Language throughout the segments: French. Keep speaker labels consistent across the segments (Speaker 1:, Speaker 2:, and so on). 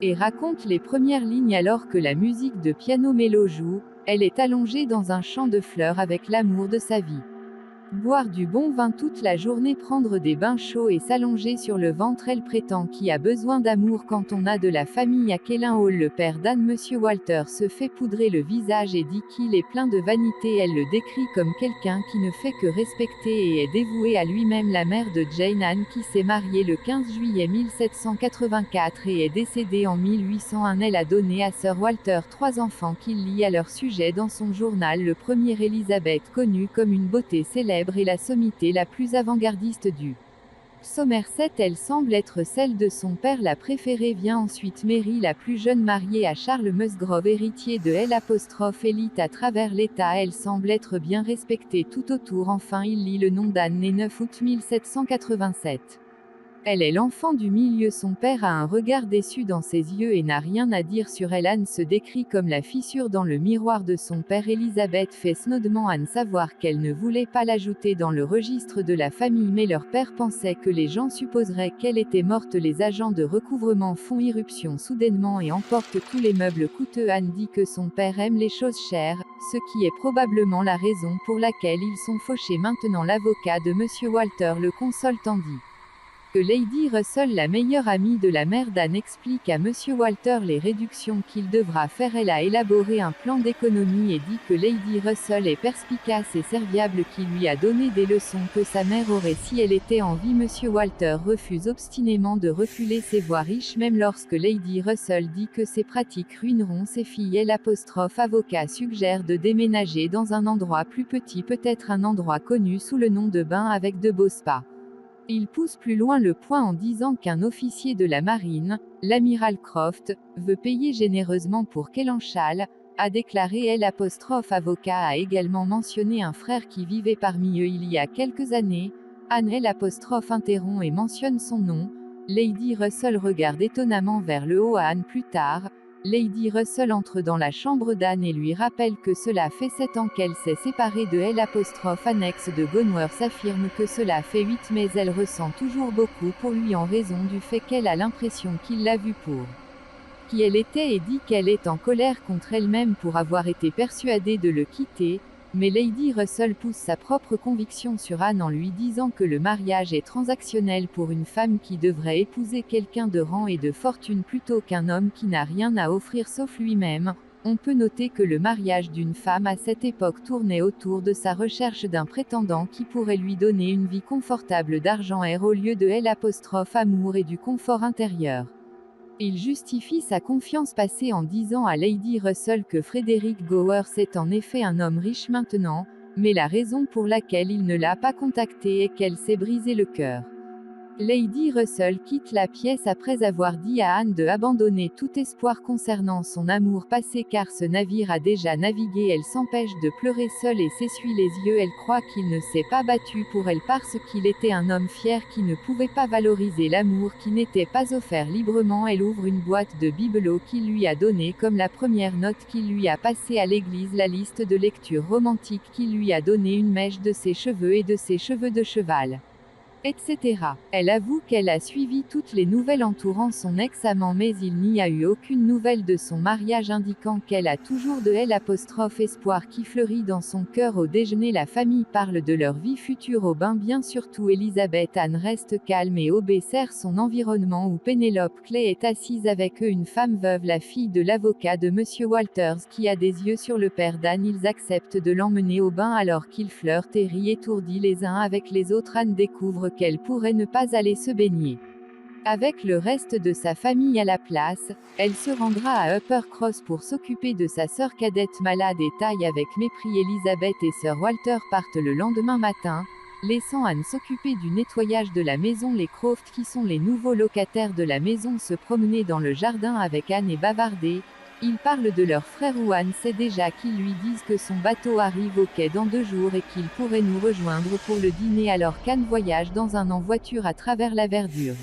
Speaker 1: et raconte les premières lignes alors que la musique de piano mélo joue. Elle est allongée dans un champ de fleurs avec l'amour de sa vie. Boire du bon vin toute la journée, prendre des bains chauds et s'allonger sur le ventre. Elle prétend qui a besoin d'amour quand on a de la famille. À Kellen Hall, le père d'Anne, Monsieur Walter, se fait poudrer le visage et dit qu'il est plein de vanité. Elle le décrit comme quelqu'un qui ne fait que respecter et est dévoué à lui-même. La mère de Jane, Anne, qui s'est mariée le 15 juillet 1784 et est décédée en 1801, elle a donné à Sir Walter 3 enfants qu'il lit à leur sujet dans son journal. Le premier, Elizabeth, connue comme une beauté célèbre et la sommité la plus avant-gardiste du Somerset. Elle semble être celle de son père. La préférée vient ensuite Mary, la plus jeune, mariée à Charles Musgrove, héritier de L'. À travers l'État. Elle semble être bien respectée tout autour. Enfin, il lit le nom d'Anne, née 9 août 1787. Elle est l'enfant du milieu. Son père a un regard déçu dans ses yeux et n'a rien à dire sur elle. Anne se décrit comme la fissure dans le miroir de son père. Elisabeth fait snodement Anne savoir qu'elle ne voulait pas l'ajouter dans le registre de la famille, mais leur père pensait que les gens supposeraient qu'elle était morte. Les agents de recouvrement font irruption soudainement et emportent tous les meubles coûteux. Anne dit que son père aime les choses chères, ce qui est probablement la raison pour laquelle ils sont fauchés. Maintenant, l'avocat de Monsieur Walter le console tandis que Lady Russell, la meilleure amie de la mère d'Anne, explique à Monsieur Walter les réductions qu'il devra faire. Elle a élaboré un plan d'économie et dit que Lady Russell est perspicace et serviable, qui lui a donné des leçons que sa mère aurait si elle était en vie. Monsieur Walter refuse obstinément de reculer ses voix riches même lorsque Lady Russell dit que ces pratiques ruineront ses filles. L'avocat suggère de déménager dans un endroit plus petit, peut-être un endroit connu sous le nom de bain avec de beaux spas. Il pousse plus loin le point en disant qu'un officier de la marine, l'amiral Croft, veut payer généreusement pour Kellanchal, a déclaré L'avocat a également mentionné un frère qui vivait parmi eux il y a quelques années. Anne interrompt et mentionne son nom. Lady Russell regarde étonnamment vers le haut à Anne plus tard. Lady Russell entre dans la chambre d'Anne et lui rappelle que cela fait 7 ans qu'elle s'est séparée de Annexe de Gonworth affirme que cela fait 8, mais elle ressent toujours beaucoup pour lui en raison du fait qu'elle a l'impression qu'il l'a vue pour qui elle était et dit qu'elle est en colère contre elle-même pour avoir été persuadée de le quitter. Mais Lady Russell pousse sa propre conviction sur Anne en lui disant que le mariage est transactionnel pour une femme qui devrait épouser quelqu'un de rang et de fortune plutôt qu'un homme qui n'a rien à offrir sauf lui-même. On peut noter que le mariage d'une femme à cette époque tournait autour de sa recherche d'un prétendant qui pourrait lui donner une vie confortable d'argent au lieu de l'amour et du confort intérieur. Il justifie sa confiance passée en disant à Lady Russell que Frederick Gowers est en effet un homme riche maintenant, mais la raison pour laquelle il ne l'a pas contactée est qu'elle s'est brisé le cœur. Lady Russell quitte la pièce après avoir dit à Anne de abandonner tout espoir concernant son amour passé car ce navire a déjà navigué. Elle s'empêche de pleurer seule et s'essuie les yeux. Elle croit qu'il ne s'est pas battu pour elle parce qu'il était un homme fier qui ne pouvait pas valoriser l'amour qui n'était pas offert librement. Elle ouvre une boîte de bibelots qu'il lui a donnée comme la première note qu'il lui a passée à l'église, la liste de lecture romantique qu'il lui a donné, une mèche de ses cheveux et de ses cheveux de cheval, etc. Elle avoue qu'elle a suivi toutes les nouvelles entourant son ex-amant, mais il n'y a eu aucune nouvelle de son mariage, indiquant qu'elle a toujours de espoir qui fleurit dans son cœur. Au déjeuner, la famille parle de leur vie future au bain, bien surtout Elisabeth. Anne reste calme et observe son environnement où Pénélope Clay est assise avec eux, une femme veuve, la fille de l'avocat de Monsieur Walters, qui a des yeux sur le père d'Anne. Ils acceptent de l'emmener au bain alors qu'ils flirtent et rient étourdis les uns avec les autres. Anne découvre qu'elle pourrait ne pas aller se baigner avec le reste de sa famille à la place. Elle se rendra à Upper Cross pour s'occuper de sa sœur cadette malade et taille avec mépris. Elisabeth et Sir Walter partent le lendemain matin, laissant Anne s'occuper du nettoyage de la maison. Les Croft, qui sont les nouveaux locataires de la maison, se promener dans le jardin avec Anne et bavarder. Ils parlent de leur frère où Anne sait déjà qu'ils lui disent que son bateau arrive au quai dans 2 jours et qu'il pourrait nous rejoindre pour le dîner alors qu'Anne voyage dans un en voiture à travers la verdure.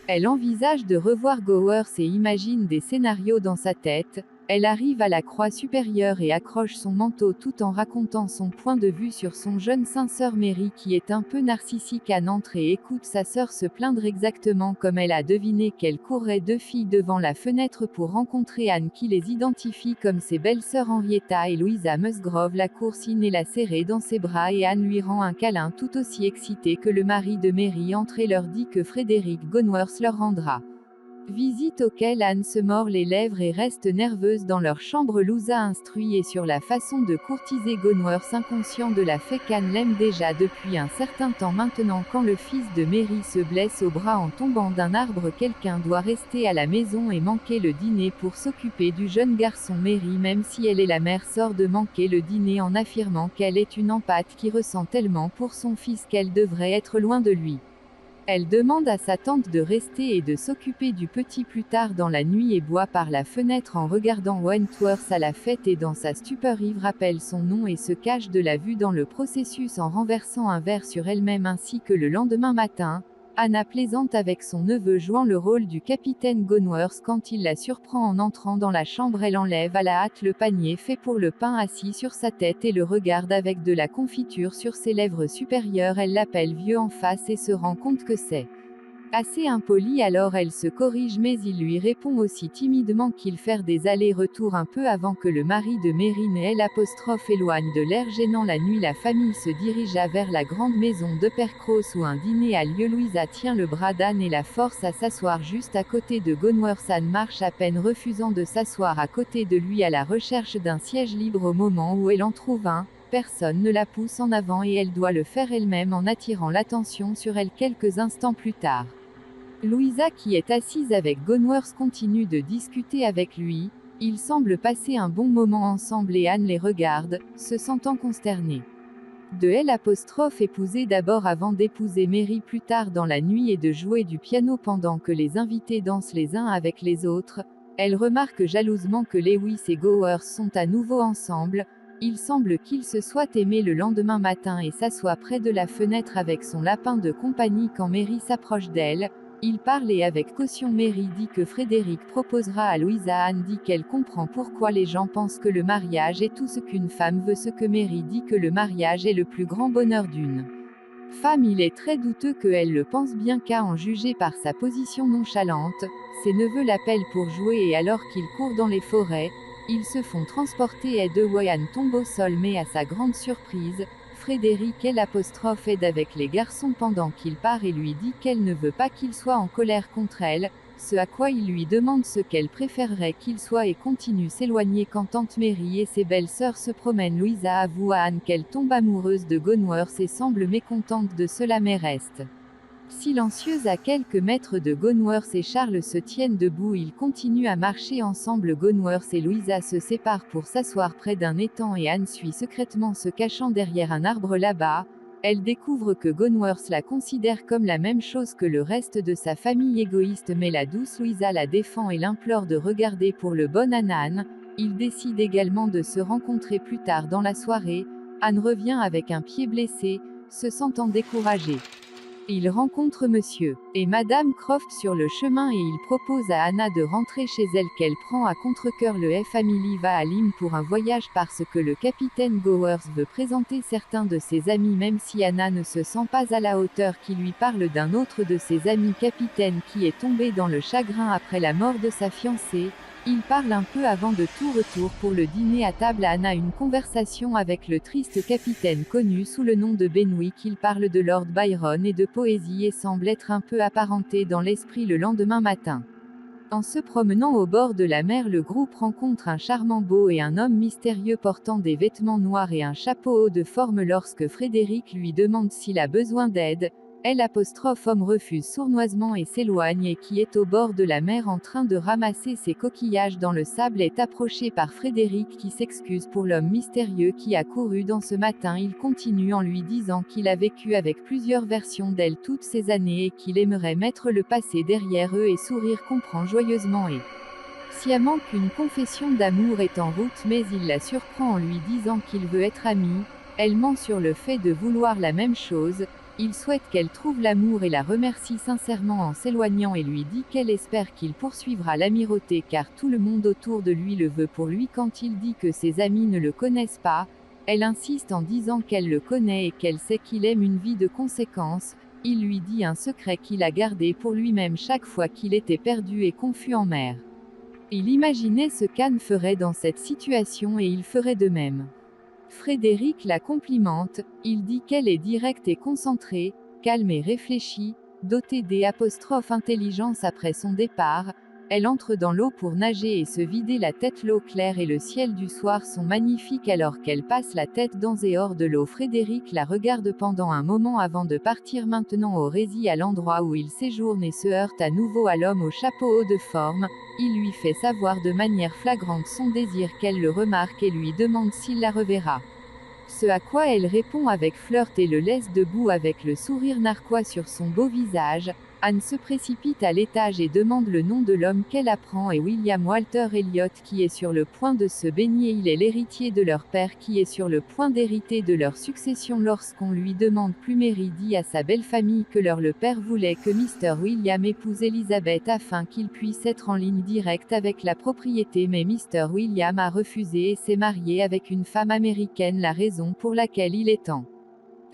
Speaker 1: Elle envisage de revoir Gowers et imagine des scénarios dans sa tête. Elle arrive à la croix supérieure et accroche son manteau tout en racontant son point de vue sur son jeune saint-sœur Mary qui est un peu narcissique. Anne entre et écoute sa sœur se plaindre exactement comme elle a deviné qu'elle courrait deux filles devant la fenêtre pour rencontrer Anne qui les identifie comme ses belles-sœurs Henrietta et Louisa Musgrove. La coursive et la serrée dans ses bras et Anne lui rend un câlin tout aussi excité que le mari de Mary entre et leur dit que Frédéric Gonworth leur rendra visite auquel Anne se mord les lèvres et reste nerveuse dans leur chambre. Louisa instruit et sur la façon de courtiser Gonworth inconscient de la fait qu'Anne l'aime déjà depuis un certain temps maintenant. Quand le fils de Mary se blesse au bras en tombant d'un arbre, quelqu'un doit rester à la maison et manquer le dîner pour s'occuper du jeune garçon. Mary, même si elle est la mère, sort de manquer le dîner en affirmant qu'elle est une empâte qui ressent tellement pour son fils qu'elle devrait être loin de lui. Elle demande à sa tante de rester et de s'occuper du petit plus tard dans la nuit et boit par la fenêtre en regardant Wentworth à la fête et dans sa stupeur Eve rappelle son nom et se cache de la vue dans le processus en renversant un verre sur elle-même ainsi que le lendemain matin. Anna plaisante avec son neveu jouant le rôle du capitaine Gonworth quand il la surprend en entrant dans la chambre. Elle enlève à la hâte le panier fait pour le pain assis sur sa tête et le regarde avec de la confiture sur ses lèvres supérieures. Elle l'appelle vieux en face et se rend compte que c'est assez impoli, alors elle se corrige mais il lui répond aussi timidement qu'il faire des allers-retours un peu avant que le mari de Mary ne éloigne de l'air gênant. La nuit la famille se dirigea vers la grande maison de Percross où un dîner a lieu. Louisa tient le bras d'Anne et la force à s'asseoir juste à côté de Gonworth. Anne marche à peine refusant de s'asseoir à côté de lui à la recherche d'un siège libre. Au moment où elle en trouve un, personne ne la pousse en avant et elle doit le faire elle-même en attirant l'attention sur elle quelques instants plus tard. Louisa qui est assise avec Gonworth continue de discuter avec lui, ils semblent passer un bon moment ensemble et Anne les regarde, se sentant consternée. De épouser d'abord avant d'épouser Mary plus tard dans la nuit et de jouer du piano pendant que les invités dansent les uns avec les autres, elle remarque jalousement que Lewis et Gowers sont à nouveau ensemble. Il semble qu'ils se soient aimés le lendemain matin et s'assoit près de la fenêtre avec son lapin de compagnie quand Mary s'approche d'elle. Il parle et avec caution Mary dit que Frédéric proposera à Louisa. Anne dit qu'elle comprend pourquoi les gens pensent que le mariage est tout ce qu'une femme veut, ce que Mary dit que le mariage est le plus grand bonheur d'une femme. Il est très douteux qu'elle le pense bien qu'à en juger par sa position nonchalante. Ses neveux l'appellent pour jouer et alors qu'ils courent dans les forêts, ils se font transporter et Anne tombe au sol mais à sa grande surprise, Frédéric aide avec les garçons pendant qu'il part et lui dit qu'elle ne veut pas qu'il soit en colère contre elle, ce à quoi il lui demande ce qu'elle préférerait qu'il soit et continue s'éloigner quand tante Mary et ses belles-sœurs se promènent. Louisa avoue à Anne qu'elle tombe amoureuse de Gonworth et semble mécontente de cela mais reste silencieuse à quelques mètres de Gonworth et Charles se tiennent debout. Ils continuent à marcher ensemble. Gonworth et Louisa se séparent pour s'asseoir près d'un étang et Anne suit secrètement se cachant derrière un arbre là-bas. Elle découvre que Gonworth la considère comme la même chose que le reste de sa famille égoïste mais la douce Louisa la défend et l'implore de regarder pour le bon Anne. Ils décident également de se rencontrer plus tard dans la soirée. Anne revient avec un pied blessé, se sentant découragée. Il rencontre Monsieur et Madame Croft sur le chemin et il propose à Anna de rentrer chez elle qu'elle prend à contre-cœur. Le Family va à Lyme pour un voyage parce que le capitaine Gowers veut présenter certains de ses amis même si Anna ne se sent pas à la hauteur qui lui parle d'un autre de ses amis capitaine qui est tombé dans le chagrin après la mort de sa fiancée. Il parle un peu avant de tout retour pour le dîner à table. Anna a une conversation avec le triste capitaine connu sous le nom de Benwick. Il parle de Lord Byron et de poésie et semble être un peu apparenté dans l'esprit. Le lendemain matin, en se promenant au bord de la mer, le groupe rencontre un charmant beau et un homme mystérieux portant des vêtements noirs et un chapeau haut de forme. Lorsque Frédéric lui demande s'il a besoin d'aide, homme refuse sournoisement et s'éloigne et qui est au bord de la mer en train de ramasser ses coquillages dans le sable est approché par Frédéric qui s'excuse pour l'homme mystérieux qui a couru dans ce matin. Il continue en lui disant qu'il a vécu avec plusieurs versions d'elle toutes ces années et qu'il aimerait mettre le passé derrière eux et sourire comprend joyeusement et sciemment qu'une confession d'amour est en route mais il la surprend en lui disant qu'il veut être ami. Elle ment sur le fait de vouloir la même chose. Il souhaite qu'elle trouve l'amour et la remercie sincèrement en s'éloignant et lui dit qu'elle espère qu'il poursuivra l'amirauté car tout le monde autour de lui le veut pour lui quand il dit que ses amis ne le connaissent pas. Elle insiste en disant qu'elle le connaît et qu'elle sait qu'il aime une vie de conséquence. Il lui dit un secret qu'il a gardé pour lui-même chaque fois qu'il était perdu et confus en mer. Il imaginait ce qu'Anne ferait dans cette situation et il ferait de même. Frédéric la complimente, il dit qu'elle est directe et concentrée, calme et réfléchie, dotée d'intelligence après son départ. Elle entre dans l'eau pour nager et se vider la tête. L'eau claire et le ciel du soir sont magnifiques alors qu'elle passe la tête dans et hors de l'eau. Frédéric la regarde pendant un moment avant de partir maintenant au récit à l'endroit où il séjourne et se heurte à nouveau à l'homme au chapeau haut de forme. Il lui fait savoir de manière flagrante son désir qu'elle le remarque et lui demande s'il la reverra. Ce à quoi elle répond avec flirt et le laisse debout avec le sourire narquois sur son beau visage. Anne se précipite à l'étage et demande le nom de l'homme qu'elle apprend est William Walter Elliot qui est sur le point de se baigner. Il est l'héritier de leur père qui est sur le point d'hériter de leur succession. Lorsqu'on lui demande plus, Mary dit à sa belle famille que le père voulait que Mr. William épouse Elizabeth afin qu'il puisse être en ligne directe avec la propriété, mais Mr. William a refusé et s'est marié avec une femme américaine, la raison pour laquelle il est en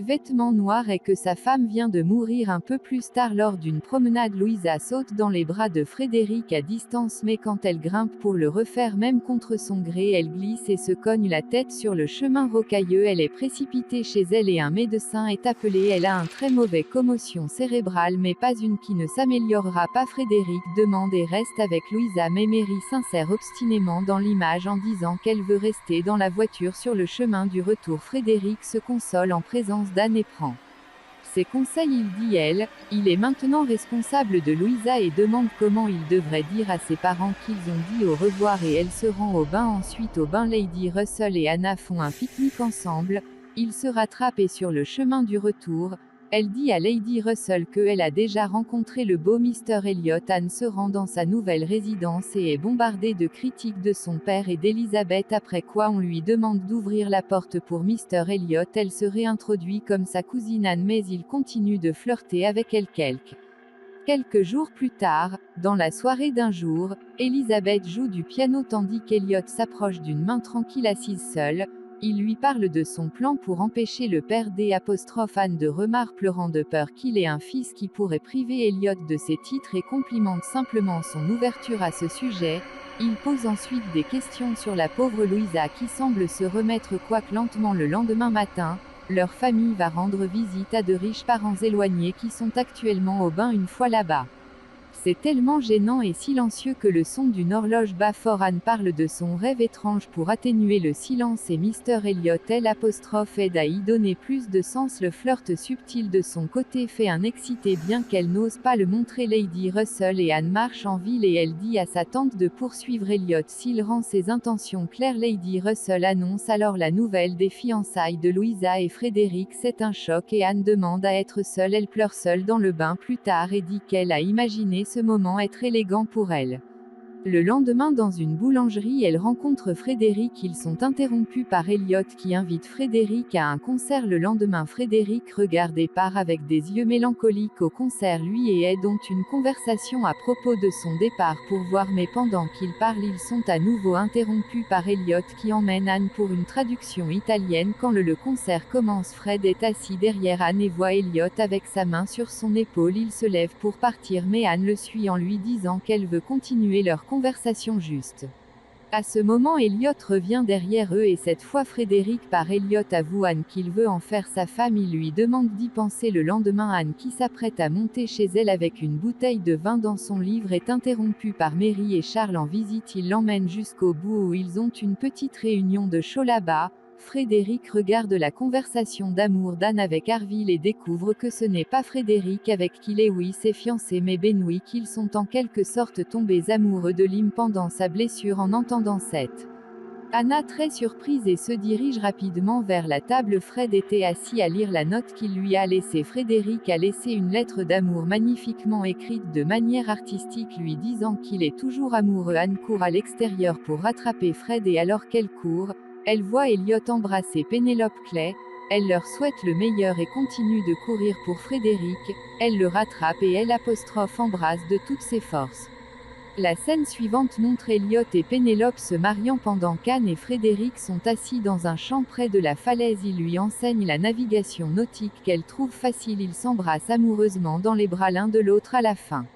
Speaker 1: vêtements noirs est que sa femme vient de mourir un peu plus tard lors d'une promenade. Louisa saute dans les bras de Frédéric à distance, mais quand elle grimpe pour le refaire même contre son gré, elle glisse et se cogne la tête sur le chemin rocailleux. Elle est précipitée chez elle et un médecin est appelé. Elle a un très mauvais commotion cérébrale mais pas une qui ne s'améliorera pas. Frédéric demande et reste avec Louisa, mais Mary s'insère obstinément dans l'image en disant qu'elle veut rester dans la voiture sur le chemin du retour. Frédéric se console en présence d'Anne et prend ses conseils. Il dit elle, il est maintenant responsable de Louisa et demande comment il devrait dire à ses parents qu'ils ont dit au revoir et elle se rend au bain. Ensuite au bain, Lady Russell et Anna font un pique-nique ensemble. Ils se rattrapent et sur le chemin du retour, elle dit à Lady Russell qu'elle a déjà rencontré le beau Mr. Elliot. Anne se rend dans sa nouvelle résidence et est bombardée de critiques de son père et d'Elizabeth, après quoi on lui demande d'ouvrir la porte pour Mr. Elliot. Elle se réintroduit comme sa cousine Anne mais il continue de flirter avec elle. Quelques jours plus tard, dans la soirée d'un jour, Elizabeth joue du piano tandis qu'Elliot s'approche d'une main tranquille assise seule. Il lui parle de son plan pour empêcher le père d'Anne de remarque pleurant de peur qu'il ait un fils qui pourrait priver Elliot de ses titres et complimente simplement son ouverture à ce sujet. Il pose ensuite des questions sur la pauvre Louisa qui semble se remettre quoique lentement. Le lendemain matin, leur famille va rendre visite à de riches parents éloignés qui sont actuellement au bain. Une fois là-bas, c'est tellement gênant et silencieux que le son d'une horloge bat fort. Anne parle de son rêve étrange pour atténuer le silence et Mr. Elliot aide à y donner plus de sens. Le flirt subtil de son côté fait un excité bien qu'elle n'ose pas le montrer. Lady Russell et Anne marchent en ville et elle dit à sa tante de poursuivre Elliot s'il rend ses intentions claires. Lady Russell annonce alors la nouvelle des fiançailles de Louisa et Frédéric. C'est un choc et Anne demande à être seule. Elle pleure seule dans le bain plus tard et dit qu'elle a imaginé ce moment être élégant pour elle. Le lendemain dans une boulangerie, elle rencontre Frédéric. Ils sont interrompus par Elliot qui invite Frédéric à un concert. Le lendemain, Frédéric regarde et part avec des yeux mélancoliques au concert. Lui et Ed ont une conversation à propos de son départ pour voir, mais pendant qu'ils parlent, ils sont à nouveau interrompus par Elliot qui emmène Anne pour une traduction italienne. Quand le concert commence, Fred est assis derrière Anne et voit Elliot avec sa main sur son épaule. Il se lève pour partir mais Anne le suit en lui disant qu'elle veut continuer leur conversation juste. À ce moment, Elliot revient derrière eux et cette fois Frédéric par Elliot avoue Anne qu'il veut en faire sa femme. Il lui demande d'y penser. Le lendemain, Anne qui s'apprête à monter chez elle avec une bouteille de vin dans son livre est interrompue par Mary et Charles en visite. Il l'emmène jusqu'au bout où ils ont une petite réunion de chaud là-bas. Frédéric regarde la conversation d'amour d'Anne avec Harville et découvre que ce n'est pas Frédéric avec qui Lewis est fiancé mais Benwick. Ils sont en quelque sorte tombés amoureux de Lim pendant sa blessure. En entendant cette Anna très surprise et se dirige rapidement vers la table. Fred était assis à lire la note qu'il lui a laissée. Frédéric a laissé une lettre d'amour magnifiquement écrite de manière artistique lui disant qu'il est toujours amoureux. Anne court à l'extérieur pour rattraper Fred et alors qu'elle court, elle voit Elliot embrasser Pénélope Clay. Elle leur souhaite le meilleur et continue de courir pour Frédéric, elle le rattrape et elle embrasse de toutes ses forces. La scène suivante montre Elliot et Pénélope se mariant pendant qu'Anne et Frédéric sont assis dans un champ près de la falaise. Il lui enseigne la navigation nautique qu'elle trouve facile. Ils s'embrassent amoureusement dans les bras l'un de l'autre à la fin.